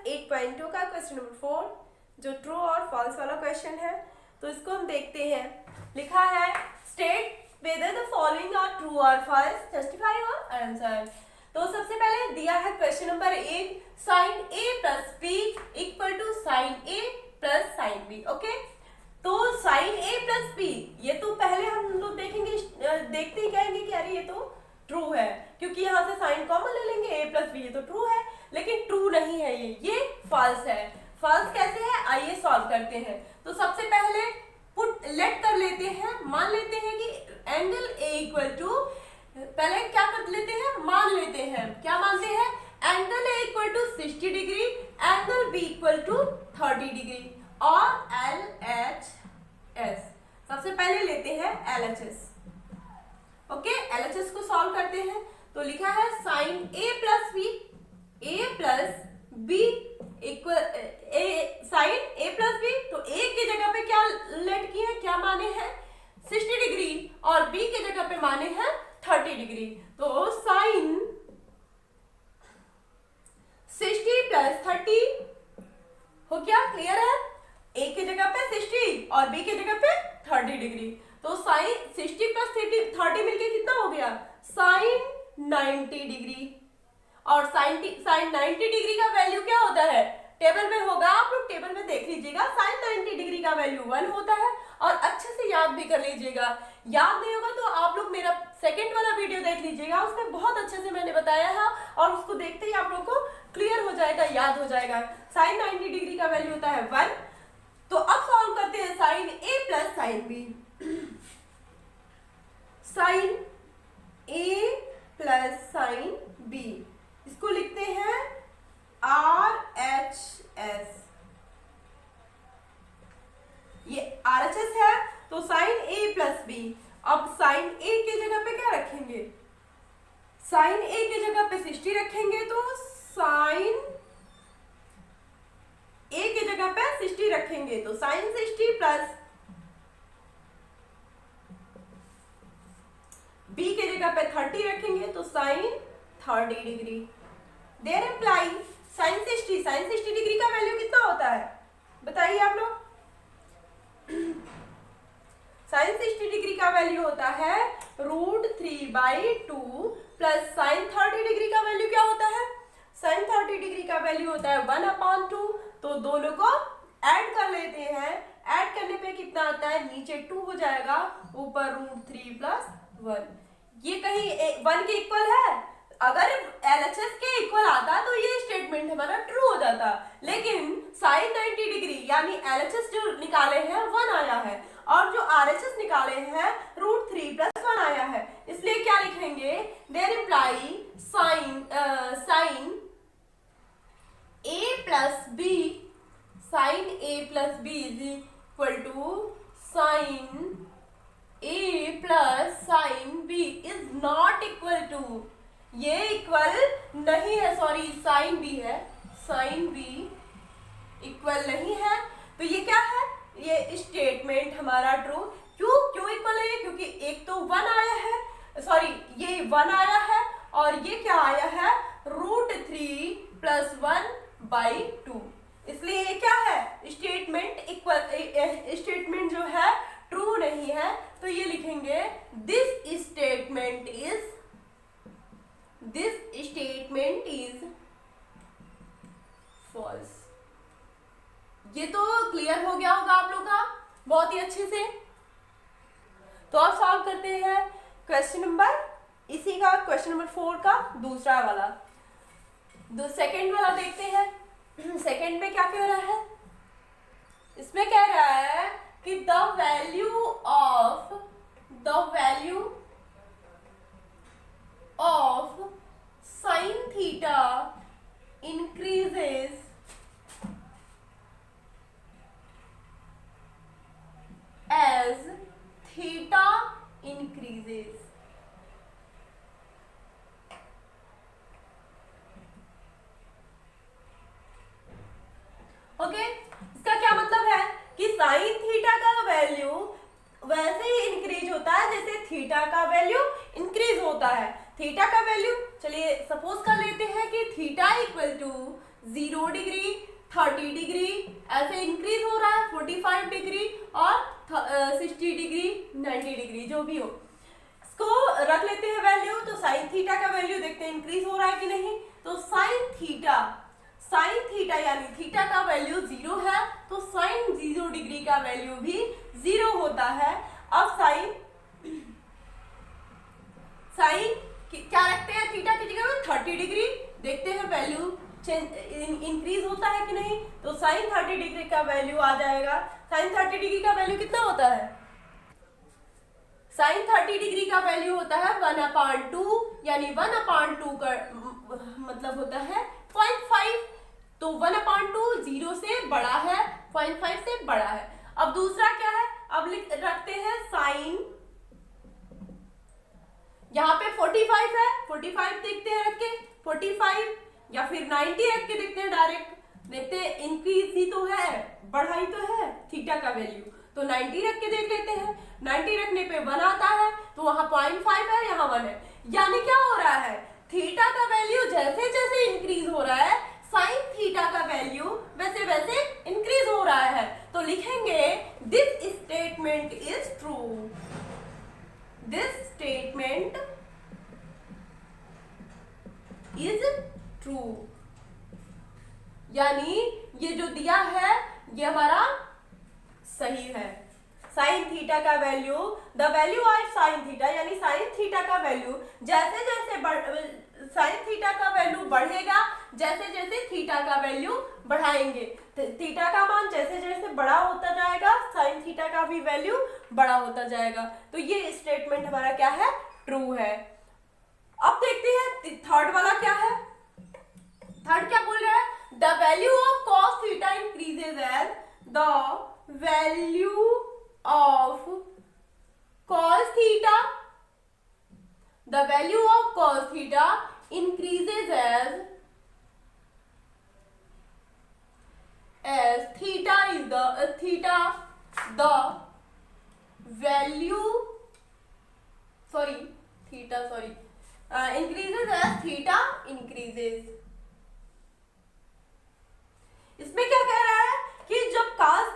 8.2 का question number 4 जो true और फॉल्स वाला क्वेश्चन है, तो इसको हम देखते हैं। लिखा है state whether the following are true or false, justify your answer। तो सबसे पहले दिया है question number 1, sin a plus b equal to sin a plus sin b। Okay, तो sin a plus b ये तो पहले हम लोग देखेंगे, देखते ही कहेंगे कि अरे ये तो ट्रू है, क्योंकि यहाँ से साइन कॉमन ले लेंगे, a प्लस बी ये तो ट्रू है, लेकिन ट्रू नहीं है, ये फॉल्स है। फॉल्स कैसे है, आइए सॉल्व करते हैं। तो सबसे पहले पुट लेट कर लेते हैं, मान लेते हैं कि एंगल a इक्वल टू, पहले क्या कर लेते हैं, मान लेते हैं, क्या मानते हैं, angle a equal to 60 degree, angle b equal to 30 degree और LHS। सबसे पहले लेते हैं LHS। ओके, LHS को सॉल्व करते हैं। तो लिखा है sine a plus b, a plus b equal sine a plus b, तो a की जगह पे क्या लेट किए हैं, क्या माने हैं 60 डिग्री और b की जगह पे माने हैं 30 डिग्री। तो साइन 60 प्लस 30 हो गया, क्लियर है, a की जगह पे 60 और b की जगह पे 30 डिग्री। तो साइन 60 प्लस 30 मिलके कितना हो गया, साइन 90 डिग्री। और साइन 90 डिग्री का वैल्यू क्या होता है, टेबल में होगा, आप लोग टेबल में देख लीजिएगा, साइन 90 डिग्री का वैल्यू 1 होता है। और अच्छे से याद भी कर लीजिएगा, याद नहीं होगा तो आप लोग मेरा सेकंड वाला वीडियो देख लीजिएगा, उसमें बहुत अच्छे से मैंने बताया है और उसको देखते ही आप लोग को क्लियर हो जाएगा, याद हो जाएगा। साइन 90 डिग्री का वैल्यू होता है 1। तो अब सॉल्व करते हैं sine a plus sine b। Sine a plus sine b, इसको लिखते हैं RHS। ये RHS है, तो साइन a प्लस b। अब साइन a की जगह पे क्या रखेंगे, साइन a की जगह पे 60 रखेंगे, तो साइन a की जगह पे 60 रखेंगे, तो साइन 60 प्लस b की जगह पे 30 रखेंगे, तो sine 30 degree. There imply sine 60 degree का वैल्यू कितना होता है, बताइए आप लोग। साइन 60 डिग्री का वैल्यू होता है √3/2 प्लस साइन 30 डिग्री का वैल्यू क्या होता है, साइन 30 डिग्री का वैल्यू होता है 1/2। तो दोनों को ऐड कर लेते हैं, ऐड करने पे कितना आता है, नीचे 2 हो जाएगा, ऊपर √3 प्लस 1। ये कहीं 1 के इक्वल है, अगर LHS के इक्वल आता तो ये स्टेटमेंट हमारा ट्रू हो जाता, लेकिन साइन 90 डिग्री यानी LHS जो निकाले हैं 1 आया है और जो RHS निकाले हैं √3 प्लस 1 आया है, इसलिए क्या लिखेंगे, there imply sine a plus b, sine a plus b is equal to sine a plus sine b is not equal to, ये इक्वल नहीं है, सॉरी साइन b है, साइन b इक्वल नहीं है। तो ये क्या है, ये स्टेटमेंट हमारा ट्रू। क्यों इक्वल है, क्योंकि एक तो 1 आया है, सॉरी ये 1 आया है और ये क्या आया है √3 प्लस 1/2, इसलिए ये क्या है, स्टेटमेंट इक्वल, स्टेटमेंट जो है ट्रू नहीं है। तो ये लिखेंगे दिस स्टेटमेंट इज फॉल्स। ये तो क्लियर हो गया होगा आप लोग का बहुत ही अच्छे से। तो अब सॉल्व करते हैं क्वेश्चन नंबर, इसी का क्वेश्चन नंबर 4 का दूसरा वाला, सेकंड वाला देखते हैं। सेकंड में क्या कह रहा है, इसमें कह रहा है कि the value of sine theta increases as theta increases। Okay, इसका क्या मतलब है कि साइन थीटा का वैल्यू वैसे ही इंक्रीज होता है जैसे थीटा का वैल्यू इंक्रीज होता है। थीटा का वैल्यू चलिए सपोज कर लेते हैं कि theta equal to 0 degree, 30 degree, ऐसे इंक्रीज हो रहा है 45 डिग्री और 60 डिग्री, 90 डिग्री, जो भी हो इसको रख लेते हैं वैल्यू। तो साइन थीटा का वैल्यू देखते हैं इंक्रीज हो रहा है कि नहीं। तो साइन थीटा यानी थीटा का वैल्यू 0 है, तो साइन 0 डिग्री का वैल्यू भी 0 होता है। अब साइन क्या रखते हैं थीटा की जगह में 30 डिग्री, देखते हैं वैल्यू इंक्रीज होता है कि नहीं। तो साइन 30 डिग्री का वैल्यू आ जाएगा। साइन 30 डिग्री का वैल्यू कितना होता है? साइन 30 डिग्री का वैल्यू होता है 1/2, यानी 1/2 का मतलब होता है 0.5। तो 1/2 0 से बड़ा है, 0.5 से बड़ा है। अब दूसरा क्या है, अब रखते हैं साइन, यहाँ पे 45 है, 45 देखते हैं रख के 45, या फिर 90 रख के देखते हैं डायरेक्ट। देखते हैं इंक्रीज ही तो है, बढ़ाई तो है थीटा का वैल्यू, तो 90 रख के देख लेते हैं। 90 रखने पे 1 आता है, तो वहां 0.5 है, यहाँ 1 है। यानी क्या हो रहा है, थीटा का वैल्यू जैसे जैसे इंक्रीज हो रहा है, साइन थीटा का वैल्यू वैसे वैसे इंक्रीज हो रहा है। तो लिखेंगे this statement is true. This statement is true, यानी ये जो दिया है ये हमारा सही है। साइन थीटा का value, the value of sine theta, यानी साइन थीटा का वैल्यू जैसे जैसे साइन थीटा का वैल्यू बढ़ेगा, जैसे जैसे थीटा का वैल्यू बढ़ाएंगे, थीटा का मान जैसे जैसे बड़ा होता जाएगा, साइन थीटा का भी वैल्यू बड़ा होता जाएगा। तो ये स्टेटमेंट हमारा क्या है, ट्रू है। अब देखते हैं थर्ड वाला क्या है। थर्ड क्या बोल रहा है, the value of cos theta increases as the value of cos theta, the value of cos theta increases as theta is the the value increases as theta increases। इसमें क्या कह रहा है कि जब cos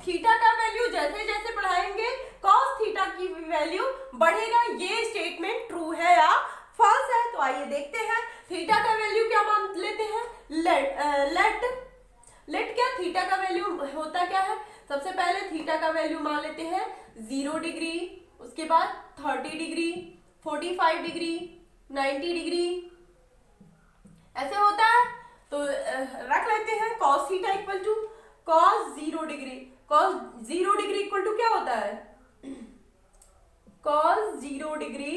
थीटा का वैल्यू जैसे जैसे बढ़ाएंगे cos थीटा की वैल्यू बढ़ेगा। ये स्टेटमेंट ट्रू है या फॉल्स है? तो आइए देखते हैं। थीटा का वैल्यू क्या मान लेते हैं, लेट क्या थीटा का वैल्यू होता क्या है, सबसे पहले थीटा का वैल्यू मान लेते हैं 0 डिग्री, उसके बाद 30 डिग्री, 45 डिग्री, 90 डिग्री, ऐसे होता है। तो रख लेते हैं cos theta equal to cos 0 degree. cos 0 degree equal to क्या होता है, cos 0 डिग्री,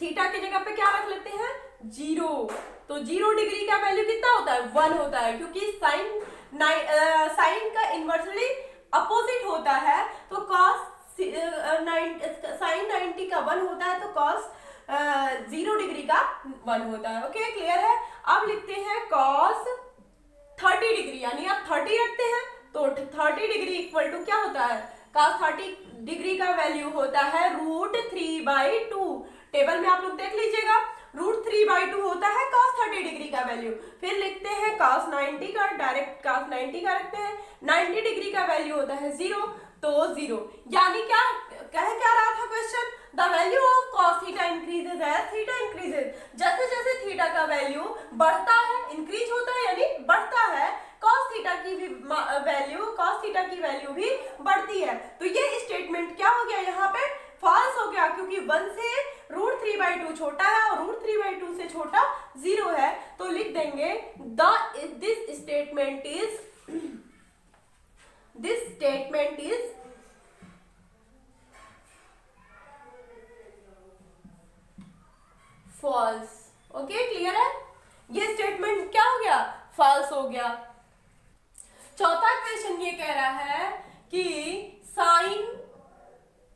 थीटा की जगह पे क्या रख लेते हैं 0। तो 0 डिग्री का वैल्यू कितना होता है, 1 होता है, क्योंकि साइन का इनवर्सली अपोजिट होता है। तो cos साइन 90 का 1 होता है, तो cos 0 डिग्री का 1 होता है। ओके, क्लियर है। अब लिखते हैं cos 30 डिग्री, यानी आप 30 रखते हैं तो 30 डिग्री इक्वल टू क्या होता है, cos 30 डिग्री का वैल्यू होता है √3/2। टेबल में आप लोग देख लीजिएगा, √3/2 होता है cos 30 डिग्री का वैल्यू। फिर लिखते हैं cos 90 का, डायरेक्ट cos 90 का रखते हैं, 90 डिग्री का वैल्यू होता है 0, तो 0। यानी क्या कह रहा था question, the value of cos theta increases as theta increases. जैसे जैसे थीटा का वैल्यू बढ़ता है, इंक्रीज होता है यानी बढ़ता है, cos थीटा की भी वैल्यू, cos थीटा की वैल्यू भी बढ़ती है। तो ये स्टेटमेंट क्या हो गया, यहाँ पे फॉल्स हो गया, क्योंकि 1 से √3/2 छोटा है और √3/2 से छोटा 0 है। तो लिख देंगे this statement is false. Okay, clear है। ये स्टेटमेंट क्या हो गया, फॉल्स हो गया। चौथा क्वेश्चन ये कह रहा है कि साइन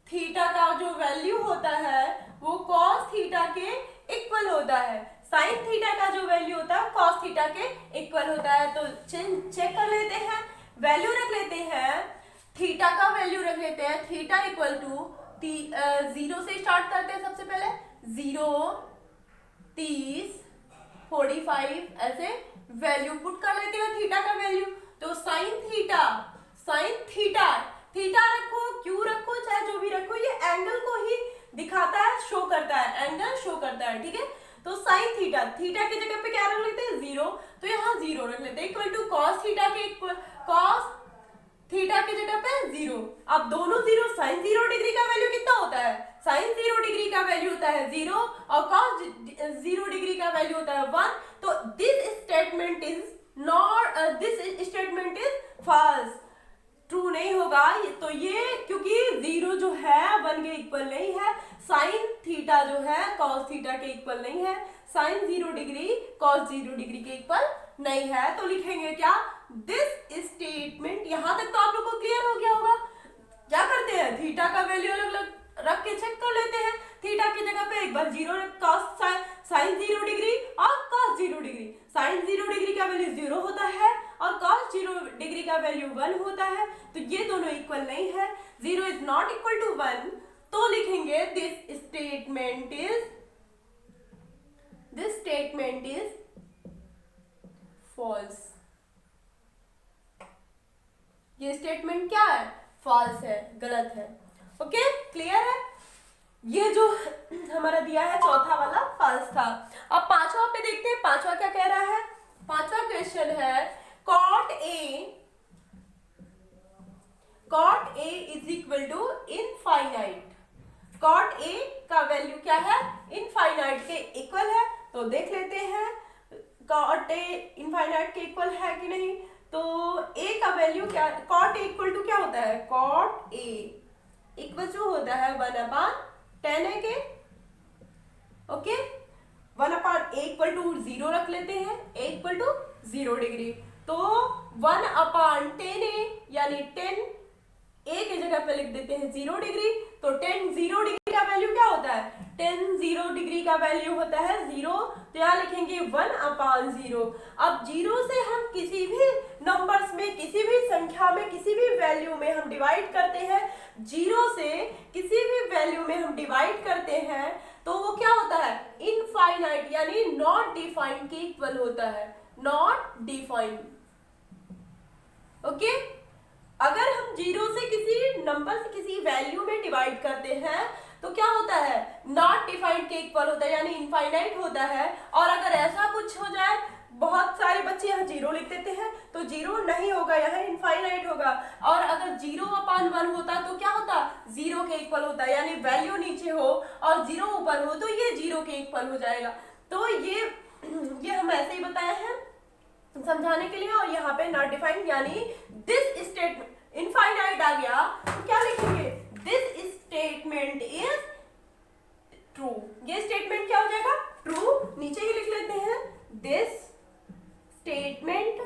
थीटा का जो वैल्यू होता है वो cos थीटा के इक्वल होता है। साइन थीटा का जो वैल्यू होता है cos थीटा के इक्वल होता है। तो चेक कर लेते हैं, वैल्यू रख लेते हैं, थीटा का वैल्यू रख लेते हैं, थीटा इक्वल टू 0 से स्टार्ट करते हैं। सबसे पहले 0, 30, 45 ऐसे वैल्यू पुट कर लेते हैं थीटा का वैल्यू। तो साइन थीटा थीटा रखो, क्यू रखो, चाहे जो भी रखो, ये एंगल को ही दिखाता है, शो करता है, एंगल शो करता है, ठीक है। तो साइन थीटा की जगह पे क्या रख लेते हैं, 0, तो यहाँ 0 रख लेते हैं, इक्वल टू कॉस थीटा की जगह पे 0। अब दोनों 0, साइन 0 डिग्री का वैल्यू कितना होता है, साइन 0 डिग्री का वैल्यू होता है 0 और कॉस 0 डिग्री का वैल्यू होता है 1। तो this statement is false, true नहीं होगा। तो ये क्योंकि 0 जो है 1 के इक्वल नहीं है, साइन थीटा जो है कॉस थीटा के इक्वल नहीं है, साइन 0 डिग्री कॉस 0 डिग्री के इक्वल नहीं है। तो लिखेंगे क्या, दिस स्टेटमेंट। यहां तक तो आप लोग को क्लियर हो गया होगा। क्या करते हैं, थीटा का वैल्यू अलग अलग रख के चेक कर लेते हैं। थीटा की जगह पे एक बार 0 कॉस साइन 0 डिग्री और कॉस 0 डिग्री। साइन 0 डिग्री का वैल्यू 0 होता है और कॉस 0 डिग्री का वैल्यू 1 होता है, तो ये दोनों इक्वल नहीं है। 0 इज नॉट इक्वल टू 1, तो लिखेंगे दिस स्टेटमेंट इज फॉल्स। ये स्टेटमेंट क्या है, फॉल्स है, गलत है। ओके, क्लियर है। ये जो हमारा दिया है चौथा वाला फॉल्स था। अब पांचवा पे देखते हैं, पांचवा क्या कह रहा है। पांचवा क्वेश्चन है cot a is equal to infinite. Cot a का वैल्यू क्या है, इनफाइनाइट के इक्वल है। तो देख लेते हैं कॉट ए इनफाइनाइट के इक्वल है कि नहीं। तो ए का वैल्यू क्या, कॉट ए इक्वल टू क्या होता है, कॉट ए इक्वल टू होता है 1/tan ए के। ओके, 1/a इक्वल टू 0 रख लेते हैं, a इक्वल टू 0 डिग्री। तो 1/tan ए यानी 10 a के जगह पे लिख देते हैं 0 डिग्री। तो 10 0 डिग्री का वैल्यू क्या होता है, 10 0 डिग्री का वैल्यू होता है 0। तो यहाँ लिखेंगे 1/0। अब 0 से हम किसी भी नंबर्स में, किसी भी संख्या में, किसी भी वैल्यू में हम डिवाइड करते हैं, 0 से किसी भी वैल्यू में हम डिवाइड करते हैं, तो वो क्या होता है, इनफाइनाइट यानी नॉट डिफाइंड के इक्वल होता है, नॉट डिफाइंड। ओके, अगर हम 0 से किसी नंबर से किसी वैल्यू में डिवाइड करते हैं तो क्या होता है, नॉट डिफाइंड के इक्वल होता है यानी इनफाइनाइट होता है। और अगर ऐसा कुछ हो जाए, बहुत सारे बच्चे यहाँ 0 लिख देते हैं, तो 0 नहीं होगा, यहाँ इनफाइनाइट होगा। और अगर 0/1 होता तो क्या होता, 0 के इक्वल होता, यानी वैल्यू नीचे हो और 0 ऊपर हो तो ये 0 के इक्वल हो जाएगा। तो ये हम ऐसे ही बताए हैं समझाने के लिए। और यहाँ पे नॉट डिफाइंड यानी दिस स्टेटमेंट, इनफाइनाइट आ गया तो क्या लिखेंगे, दिस स्टेटमेंट इज ट्रू। ये स्टेटमेंट क्या हो जाएगा, ट्रू। नीचे ही लिख लेते हैं, दिस स्टेटमेंट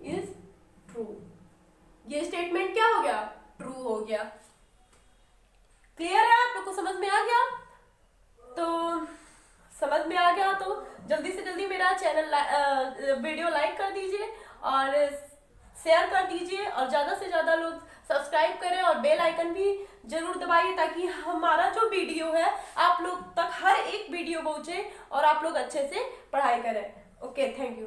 इज ट्रू। ये स्टेटमेंट क्या हो गया, ट्रू हो गया। क्लियर है, आप लोग को समझ में आ गया। तो समझ में आ गया तो जल्दी से जल्दी मेरा चैनल वीडियो लाइक कर दीजिए और शेयर कर दीजिए और ज़्यादा से ज़्यादा लोग सब्सक्राइब करें और बेल आइकन भी जरूर दबाइए ताकि हमारा जो वीडियो है आप लोग तक हर एक वीडियो पहुंचे और आप लोग अच्छे से पढ़ाई करें। Okay, thank you.